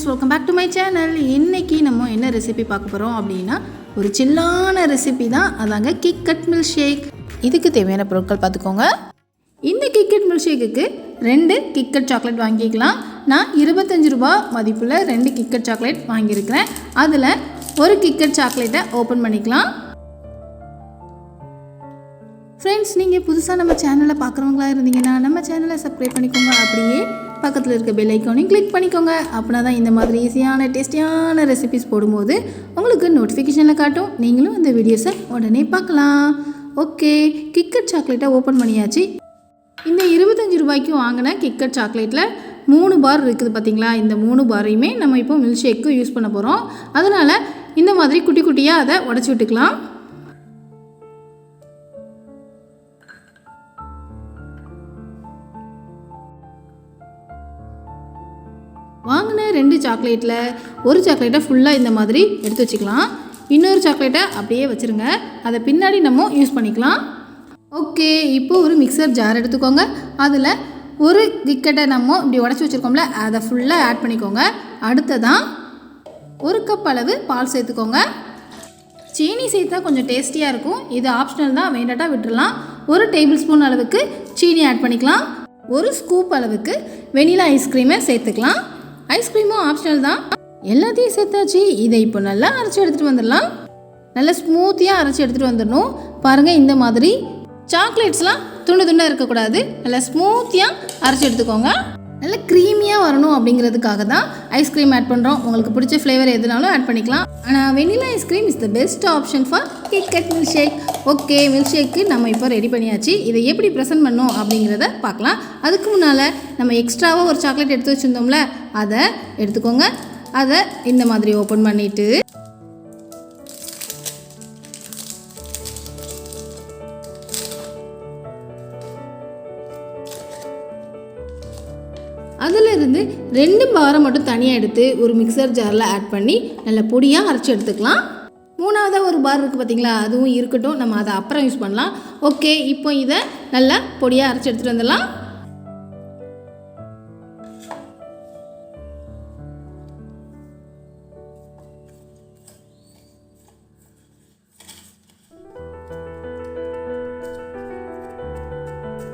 Welcome back to my channel. இன்றைக்கி நம்ம என்ன ரெசிபி பார்க்க போகிறோம் அப்படின்னா ஒரு சில்லான ரெசிபி தான். அதாங்க கிட்கட் மில்க் ஷேக். இதுக்கு தேவையான பொருட்கள் பார்த்துக்கோங்க. இந்த கிட்கட் மில்க் ஷேக்குக்கு 2 கிட்கட் சாக்லேட் வாங்கிக்கலாம். நான் 25 ரூபா மதிப்புள்ள 2 கிட்கட் சாக்லேட் வாங்கியிருக்கிறேன். அதில் ஒரு கிட்கட் சாக்லேட்டை ஓப்பன் பண்ணிக்கலாம். ஃப்ரெண்ட்ஸ், நீங்கள் புதுசாக நம்ம சேனலை பார்க்குறவங்களா இருந்தீங்கன்னா நம்ம சேனலை சப்ஸ்கிரைப் பண்ணிக்கோங்க. அப்படியே பக்கத்தில் இருக்க பெல் ஐக்கானையும் கிளிக் பண்ணிக்கோங்க. அப்படின்னா தான் இந்த மாதிரி ஈஸியான டேஸ்டியான ரெசிபிஸ் போடும்போது உங்களுக்கு நோட்டிஃபிகேஷனில் காட்டும். நீங்களும் இந்த வீடியோஸை உடனே பார்க்கலாம். ஓகே, கிட்கட் சாக்லேட்டை ஓப்பன் பண்ணியாச்சு. இந்த 25 ரூபாய்க்கு வாங்கின கிட்கட் சாக்லேட்டில் 3 பார் இருக்குது பார்த்தீங்களா? இந்த 3 பாரையுமே நம்ம இப்போ மில்க் ஷேக்கு யூஸ் பண்ண போகிறோம். அதனால் இந்த மாதிரி குட்டி குட்டியாக அதை உடச்சி விட்டுக்கலாம். வாங்கின 2 சாக்லேட்டில் ஒரு சாக்லேட்டை ஃபுல்லாக இந்த மாதிரி எடுத்து வச்சுக்கலாம். இன்னொரு சாக்லேட்டை அப்படியே வச்சுருங்க. அதை பின்னாடி நம்ம யூஸ் பண்ணிக்கலாம். ஓகே, இப்போ ஒரு மிக்சர் ஜார் எடுத்துக்கோங்க. அதில் ஒரு கிட்கட்டை நம்ம இப்படி உடச்சி வச்சுருக்கோம்ல, அதை ஃபுல்லாக ஆட் பண்ணிக்கோங்க. அடுத்ததான் 1 கப் அளவு பால் சேர்த்துக்கோங்க. சீனி சேர்த்தா கொஞ்சம் டேஸ்டியாக இருக்கும். இது ஆப்ஷனல் தான், வேண்டாட்டா விட்டுடலாம். 1 டேபிள் ஸ்பூன் அளவுக்கு சீனி ஆட் பண்ணிக்கலாம். 1 ஸ்கூப் அளவுக்கு வெனிலா ஐஸ்கிரீமை சேர்த்துக்கலாம். ஐஸ்கிரீமும் ஆப்ஷனல் தான். எல்லாத்தையும் சேர்த்தாச்சு. இதை இப்போ நல்லா அரைச்சி எடுத்துகிட்டு வந்துடலாம். நல்லா ஸ்மூத்தியாக அரைச்சி எடுத்துகிட்டு வந்துடணும். பாருங்கள், இந்த மாதிரி சாக்லேட்ஸ்லாம் துண்டு துண்டாக இருக்கக்கூடாது. நல்லா ஸ்மூத்தியாக அரைச்சி எடுத்துக்கோங்க. நல்லா க்ரீமியாக வரணும் அப்படிங்கிறதுக்காக தான் ஐஸ்கிரீம் ஆட் பண்ணுறோம். உங்களுக்கு பிடிச்ச ஃப்ளேவர் எதுனாலும் ஆட் பண்ணிக்கலாம். ஆனால் vanilla ice cream is the best option for KitKat milk shake. Okay, milk ஷேக்கு நம்ம இப்போ ரெடி பண்ணியாச்சு. இதை எப்படி ப்ரெசென்ட் பண்ணோம் அப்படிங்கிறத பார்க்கலாம். அதுக்கு முன்னால் நம்ம எக்ஸ்ட்ராவாக ஒரு சாக்லேட் எடுத்து வச்சுருந்தோம்ல, அதை எடுத்துக்கோங்க. அதை இந்த மாதிரி ஓப்பன் பண்ணிவிட்டு அதிலிருந்து 2 பாரை மட்டும் தனியாக எடுத்து ஒரு மிக்சர் ஜாரில் ஆட் பண்ணி நல்லா பொடியாக அரைச்சி எடுத்துக்கலாம். 3ஆவதாக ஒரு பார் இருக்குது பார்த்தீங்களா, அதுவும் இருக்கட்டும். நம்ம அதை அப்புறம் யூஸ் பண்ணலாம். ஓகே, இப்போ இதை நல்லா பொடியாக அரைச்சி எடுத்துகிட்டு வந்துடலாம்.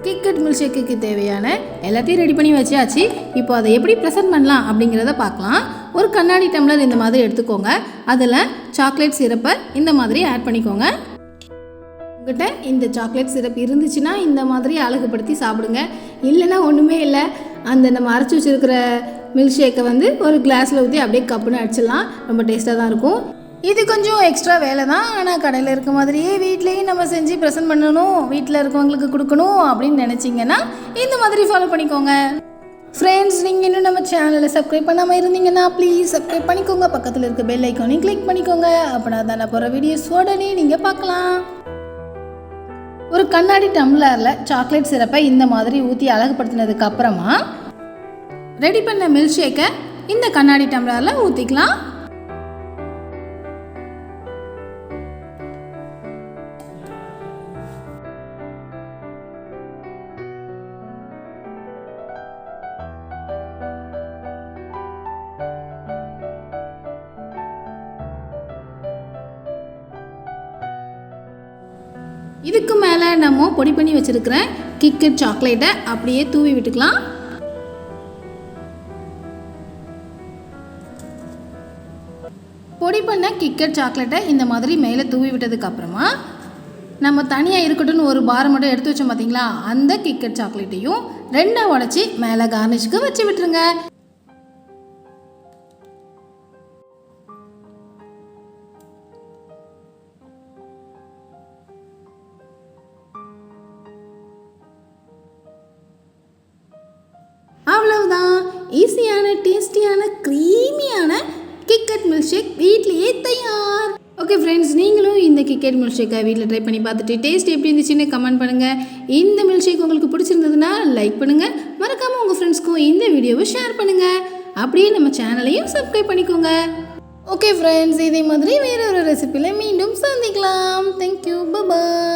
கிட்கட் மில்க் ஷேக்குக்கு தேவையான எல்லாத்தையும் ரெடி பண்ணி வச்சாச்சு. இப்போ அதை எப்படி ப்ரெசென்ட் பண்ணலாம் அப்படிங்கிறத பார்க்கலாம். ஒரு கண்ணாடி டம்ளர் இந்த மாதிரி எடுத்துக்கோங்க. அதில் சாக்லேட் சிரப்பை இந்த மாதிரி ஆட் பண்ணிக்கோங்க. உங்கள்கிட்ட இந்த சாக்லேட் சிரப் இருந்துச்சுன்னா இந்த மாதிரி அழகுபடுத்தி சாப்பிடுங்க. இல்லைன்னா ஒன்றுமே இல்லை, அந்த நம்ம அரைச்சி வச்சுருக்கிற மில்க் ஷேக்கை வந்து ஒரு கிளாஸில் ஊற்றி அப்படியே கப்புன்னு அடிச்சிடலாம். ரொம்ப டேஸ்ட்டாக தான் இருக்கும். இது கொஞ்சம் எக்ஸ்ட்ரா வேலை தான். ஆனால் கடையில் இருக்க மாதிரியே வீட்லேயும் நம்ம செஞ்சு ப்ரெசென்ட் பண்ணணும், வீட்டில் இருக்கவங்களுக்கு கொடுக்கணும் அப்படின்னு நினச்சிங்கன்னா இந்த மாதிரி ஃபாலோ பண்ணிக்கோங்க. ஃப்ரெண்ட்ஸ், நீங்கள் இன்னும் நம்ம சேனலை சப்ஸ்கிரைப் பண்ணாமல் இருந்தீங்கன்னா ப்ளீஸ் சப்ஸ்கிரைப் பண்ணிக்கோங்க. பக்கத்தில் இருக்க பெல் ஐக்கானையும் கிளிக் பண்ணிக்கோங்க. அப்படின்னா தான் நான் போகிற வீடியோஸ் உடனே நீங்கள் பார்க்கலாம். ஒரு கண்ணாடி டம்ளரில் சாக்லேட் சிரப்பை இந்த மாதிரி ஊற்றி அழகுபடுத்தினதுக்கு அப்புறமா ரெடி பண்ண மில்க் ஷேக்கை இந்த கண்ணாடி டம்ளரில் ஊற்றிக்கலாம். இதுக்கு மேலே நம்ம பொடி பண்ணி வச்சுருக்கிற கிட்கட் சாக்லேட்டை அப்படியே தூவி விட்டுக்கலாம். பொடி பண்ண கிட்கட் சாக்லேட்டை இந்த மாதிரி மேலே தூவி விட்டதுக்கு அப்புறமா நம்ம தனியாக இருக்கட்டும்னு ஒரு பாரை மட்டும் எடுத்து வச்சோம் பார்த்தீங்களா, அந்த கிட்கட் சாக்லேட்டையும் 2ஆக உடச்சி மேலே கார்னிஷ்க்கு வச்சு விட்டுருங்க. அவ்வளவுதான், ஈஸியான டேஸ்டியான க்ரீமியான கிட்கட் மில்க் ஷேக் வீட்லேயே தயார். ஓகே ஃப்ரெண்ட்ஸ், நீங்களும் இந்த கிட்கட் மில்க் ஷேக்கை வீட்டில் ட்ரை பண்ணி பார்த்துட்டு டேஸ்ட் எப்படி இருந்துச்சுன்னு கமெண்ட் பண்ணுங்கள். இந்த மில்க் ஷேக் உங்களுக்கு பிடிச்சிருந்ததுன்னா லைக் பண்ணுங்கள். மறக்காமல் உங்கள் ஃப்ரெண்ட்ஸ்க்கும் இந்த வீடியோவை ஷேர் பண்ணுங்கள். அப்படியே நம்ம சேனலையும் சப்ஸ்கிரைப் பண்ணிக்கோங்க. ஓகே ஃப்ரெண்ட்ஸ், இதே மாதிரி வேறு ஒரு ரெசிபியில் மீண்டும் சந்திக்கலாம். தேங்க்யூ, பாய்.